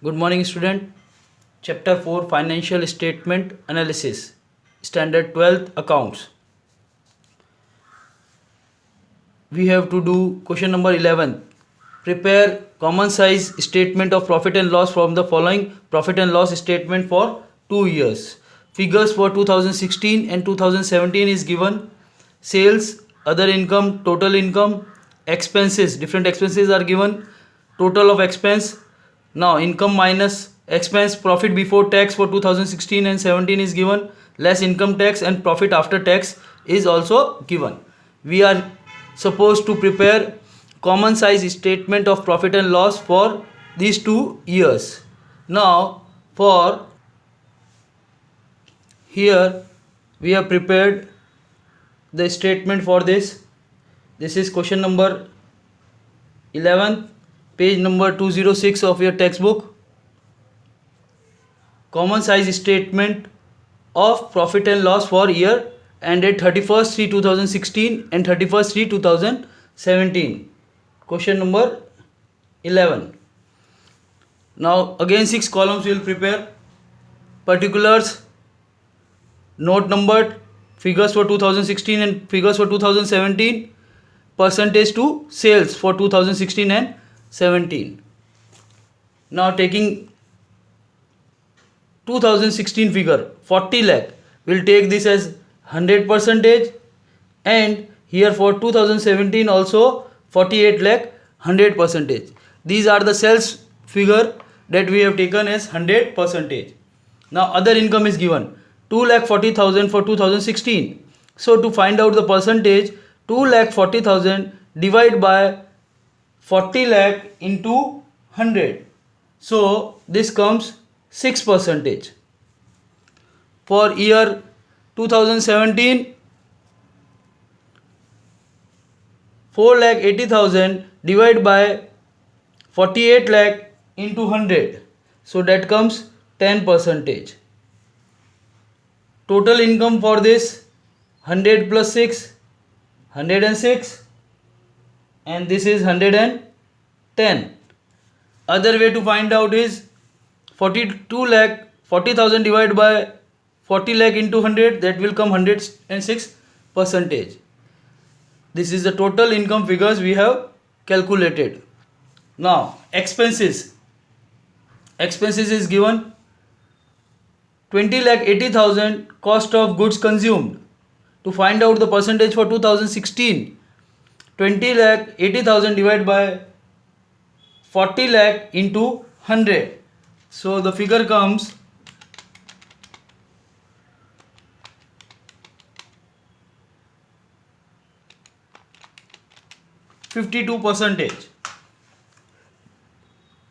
Good morning, student. Chapter 4 Financial Statement Analysis, Standard 12th Accounts. We have to do question number 11. Prepare common size statement of profit and loss from the following profit and loss statement for 2 years. Figures for 2016 and 2017 is given. Sales, other income, total income, expenses, different expenses are given. Total of expense. Now income minus expense, profit before tax for 2016 and 17 is given. Less income tax and profit after tax is also given. We are supposed to prepare common size statement of profit and loss for these 2 years. Now for here we have prepared the statement for this. This is question number 11, page number 206 of your textbook. Common size statement of profit and loss for year ended 31st 3 2016 and 31st 3 2017. Question number 11. Now again 6 columns we will prepare. Particulars, note numbered, figures for 2016 and figures for 2017, percentage to sales for 2016 and 17. Now taking 2016 figure 40 lakh, we'll take this as 100%, and here for 2017 also 48 lakh 100%. These are the sales figure that we have taken as 100%. Now other income is given 2,40,000 for 2016. So to find out the percentage, 2,40,000 divide by 40 lakh into 100. So this comes 6%. For year 2017, 4,80,000 divided by 48 lakh into 100. So that comes 10%. Total income for this 100 plus 6, 106, and this is 110. Other way to find out is 42 lakh 40,000 divided by 40 lakh into 100, that will come 106%. This is the total income figures we have calculated. Now expenses is given 20,80,000 cost of goods consumed. To find out the percentage for 2016, 20,80,000 divided by 40 lakh into 100. So the figure comes 52%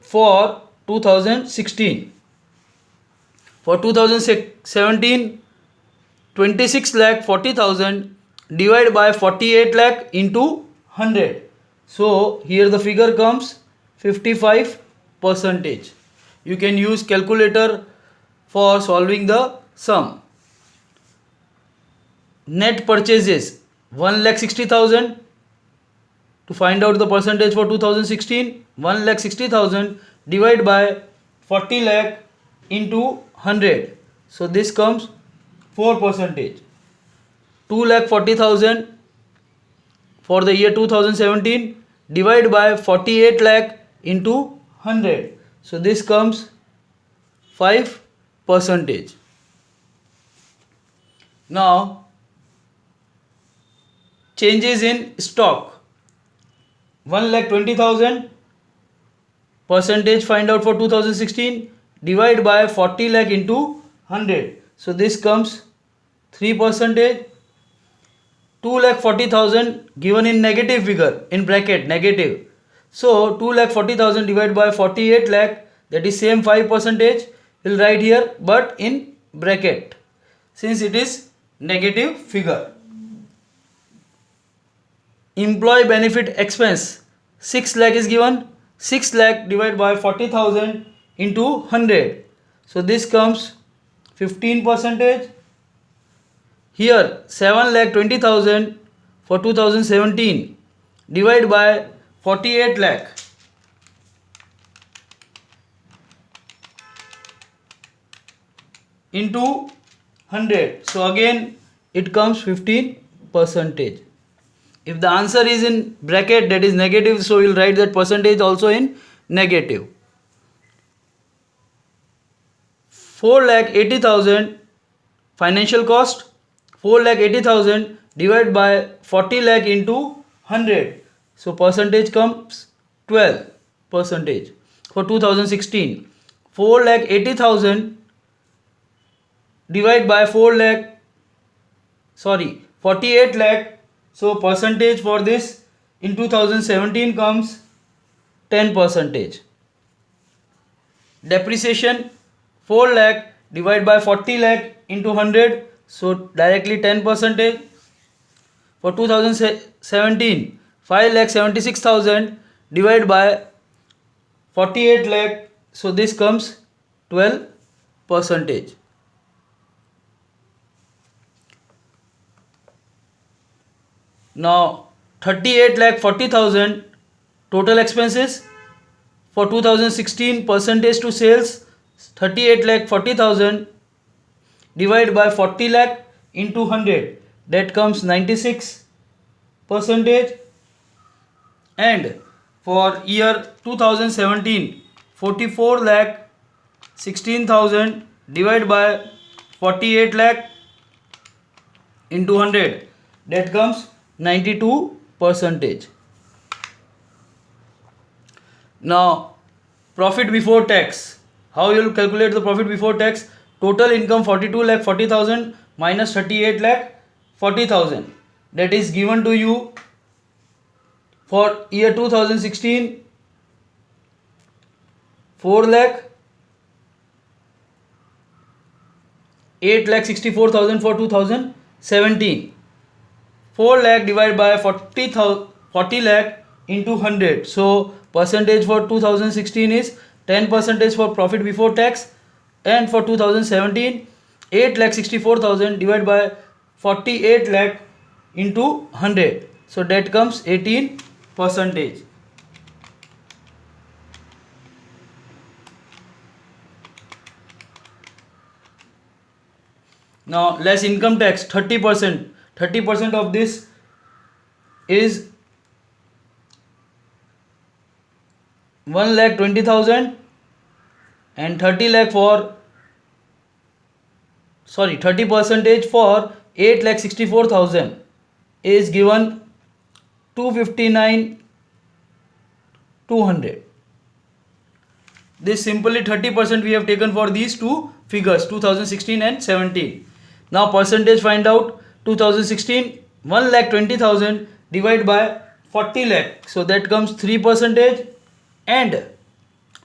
for 2016. For 2017, 26 lakh 40,000 divided by 48 lakh into 100. So here the figure comes 55%. You can use calculator for solving the sum. Net purchases 1,60,000. To find out the percentage for 2016, 1,60,000 divided by 40 lakh into 100. So this comes 4%. 2,40,000 for the year 2017 divided by 48 lakh into 100. So this comes 5%. Now changes in stock 1,20,000, percentage find out for 2016 divide by 40 lakh into 100. So this comes 3%. 2,40,000 given in negative figure, in bracket negative. So 2,40,000 divided by 48 lakh, that is same 5%. We'll write here but in bracket since it is negative figure. Employee benefit expense 6 lakh is given. 6 lakh divided by 40,000 into 100. So this comes 15%. Here 7,20,000 for 2017 divided by 48 lakh. into 100. So again it comes 15%. If the answer is in bracket, that is negative, so we'll write that percentage also in negative. 4,80,000 financial cost. 4,80,000 divided by 40 lakh into 100. So percentage comes 12%. For 2016, 4,80,000 divided by 48 lakh. So percentage for this in 2017 comes 10%. Depreciation, 4 lakh divided by 40 lakh into 100, so directly 10%. For 2017, 5,76,000 divided by 48 lakh, so this comes 12%. Now 38,40,000 total expenses. For 2016, percentage to sales 38,40,000 divided by 40 lakh into 100, that comes 96%. And for year 2017, 44 lakh 16,000 divided by 48 lakh into 100, that comes 92%. Now profit before tax. How you will calculate the profit before tax? Total income 42,40,000 minus 38,40,000, that is given to you for year 2016 4,08,64,000 for 2017. 4 lakh divided by 40 lakh into 100. So percentage for 2016 is 10% for profit before tax, and for 2017 8,64,000 divided by 48 lakh into 100. So that comes 18%. Now less income tax 30%. 30% of this is 1,20,000 and 30% for 8,64,000 is given 259,200. This simply 30% we have taken for these two figures, 2016 and 17. Now percentage find out. 2016 1,20,000 divided by 40 lakh, so that comes 3%. And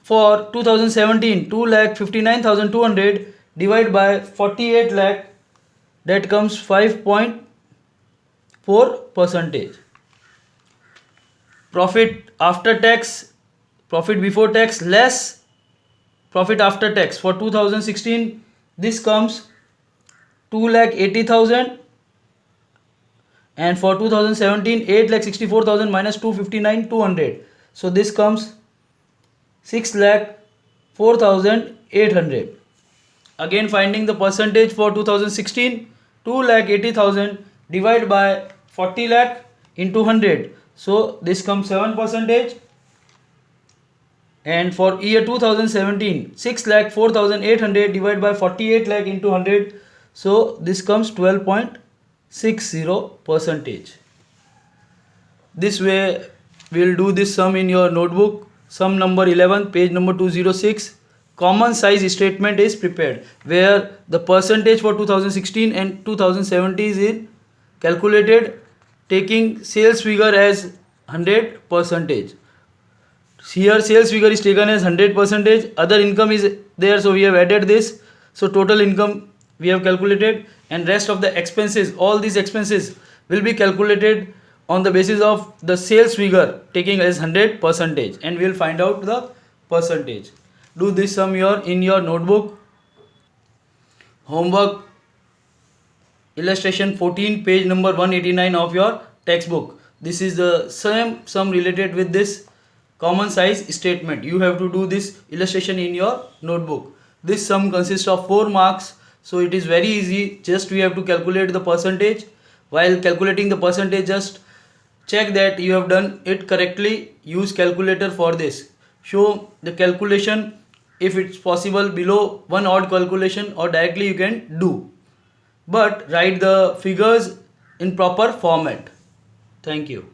for 2017 2,59,200 divided by 48 lakh, that comes 5.4%. Profit after tax, profit before tax less profit after tax. For 2016 this comes 2,80,000, and for 2017 8,64,000 minus 259,200, so this comes 6,04,800. Again finding the percentage for 2016, 2,80,000 divided by 40 lakh into 100, so this comes 7%. And for year 2017, 6,04,800 divided by 48 lakh into 100, so this comes 12.60%. This way we will do this sum in your notebook. Sum number 11, page number 206. Common size statement is prepared, where the percentage for 2016 and 2017 is calculated taking sales figure as 100%. Here sales figure is taken as 100%. Other income is there, so we have added this. So total income we have calculated, and rest of the expenses, all these expenses will be calculated on the basis of the sales figure taking as 100%, and we will find out the percentage. Do this sum in your notebook. Homework illustration 14, page number 189 of your textbook. This is the same sum related with this common size statement. You have to do this illustration in your notebook. This sum consists of 4 marks. So it is very easy. Just we have to calculate the percentage. While calculating the percentage, just check that you have done it correctly. Use calculator for this. Show the calculation if it's possible below one odd calculation, or directly you can do. But write the figures in proper format. Thank you.